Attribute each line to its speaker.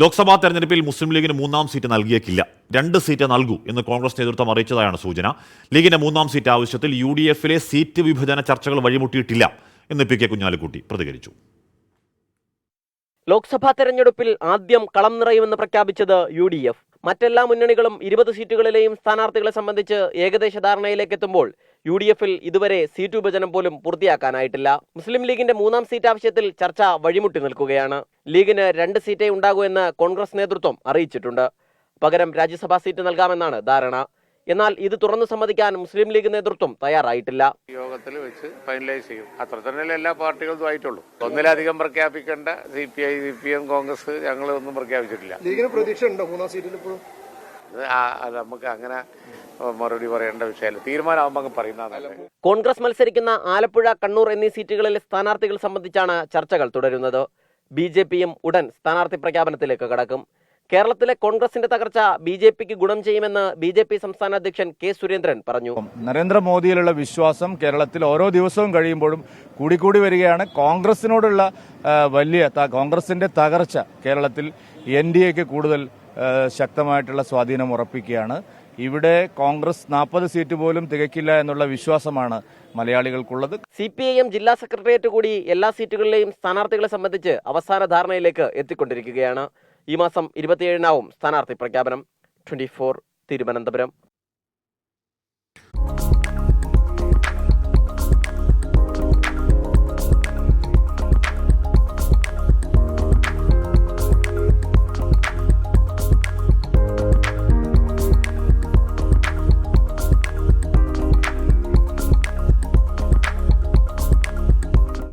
Speaker 1: ലോക്സഭാ തെരഞ്ഞെടുപ്പിൽ മുസ്ലിം ലീഗിന് 3ാം seat നൽകിയേക്കില്ല. 2 seat നൽകൂ എന്ന് കോൺഗ്രസ് നേതൃത്വം അറിയിച്ചതായാണ് സൂചന. ലീഗിന്റെ 3ാം സീറ്റ് ആവശ്യത്തിൽ UDF-ലെ സീറ്റ് വിഭജന ചർച്ചകൾ വഴിമുട്ടിയിട്ടില്ല എന്ന് PK കുഞ്ഞാലിക്കുട്ടി പ്രതികരിച്ചു.
Speaker 2: ലോക്സഭാ തെരഞ്ഞെടുപ്പിൽ ആദ്യം കളം നിറയുമെന്ന് പ്രഖ്യാപിച്ചത് UDF. മറ്റെല്ലാ മുന്നണികളും 20 സീറ്റുകളിലെയും സ്ഥാനാർത്ഥികളെ സംബന്ധിച്ച് ഏകദേശ ധാരണയിലേക്ക് എത്തുമ്പോൾ UDF-ൽ ഇതുവരെ സീറ്റ് വിഭജനം പോലും പൂർത്തിയാക്കാനായിട്ടില്ല. മുസ്ലിം ലീഗിന്റെ 3ാം സീറ്റ് ആവശ്യത്തിൽ ചർച്ച വഴിമുട്ടി നിൽക്കുകയാണ്. ലീഗിന് 2 സീറ്റേ ഉണ്ടാകൂ എന്ന് കോൺഗ്രസ് നേതൃത്വം അറിയിച്ചിട്ടുണ്ട്. പകരം രാജ്യസഭാ സീറ്റ് നൽകാമെന്നാണ് ധാരണ. എന്നാൽ ഇത് തുറന്നു സമ്മതിക്കാൻ മുസ്ലിം ലീഗ് നേതൃത്വം തയ്യാറായിട്ടില്ല.
Speaker 3: യോഗത്തിൽ വെച്ച് ഫൈനലൈസ് ചെയ്യും. അത്ര തന്നെ എല്ലാ പാർട്ടികളും ആയിട്ടുള്ളൂ. ഒന്നിലധികം പ്രഖ്യാപിക്കേണ്ട CPI, CPM, കോൺഗ്രസ് ഞങ്ങളൊന്നും പ്രഖ്യാപിച്ചിട്ടില്ല.
Speaker 4: ലീഗിന് പ്രതീക്ഷ ഉണ്ടോ 3ാം സീറ്റിൽ?
Speaker 3: അത് നമുക്ക് അങ്ങനെ മറുപടി പറയേണ്ട വിഷയമല്ല. തീരുമാനമാകുമ്പോൾ പറയുന്നതാണ്.
Speaker 2: കോൺഗ്രസ് മത്സരിക്കുന്ന ആലപ്പുഴ, കണ്ണൂർ എന്നീ സീറ്റുകളിലെ സ്ഥാനാർത്ഥികൾ സംബന്ധിച്ചാണ് ചർച്ചകൾ തുടരുന്നത്. BJP-യും ഉടൻ സ്ഥാനാർത്ഥി പ്രഖ്യാപനത്തിലേക്ക് കടക്കും. കേരളത്തിലെ കോൺഗ്രസിന്റെ തകർച്ച BJP-ക്ക് ഗുണം ചെയ്യുമെന്ന് BJP സംസ്ഥാന അധ്യക്ഷൻ K. സുരേന്ദ്രൻ പറഞ്ഞു.
Speaker 5: നരേന്ദ്രമോദിയിലുള്ള വിശ്വാസം കേരളത്തിൽ ഓരോ ദിവസവും കഴിയുമ്പോഴും കൂടിക്കൂടി വരികയാണ്. കോൺഗ്രസിനോടുള്ള കോൺഗ്രസിന്റെ തകർച്ച കേരളത്തിൽ NDA-ക്ക് കൂടുതൽ ശക്തമായിട്ടുള്ള സ്വാധീനം ഉറപ്പിക്കുകയാണ്. ഇവിടെ കോൺഗ്രസ് 40 സീറ്റ് പോലും തികക്കില്ല എന്നുള്ള വിശ്വാസമാണ് മലയാളികൾക്കുള്ളത്.
Speaker 2: CPIM ജില്ലാ സെക്രട്ടേറിയറ്റ് കൂടി എല്ലാ സീറ്റുകളിലെയും സ്ഥാനാർത്ഥികളെ സംബന്ധിച്ച് അവസാന ധാരണയിലേക്ക് എത്തിക്കൊണ്ടിരിക്കുകയാണ്. ഈ മാസം 27-നാവും സ്ഥാനാർത്ഥി പ്രഖ്യാപനം. 24 തിരുവനന്തപുരം.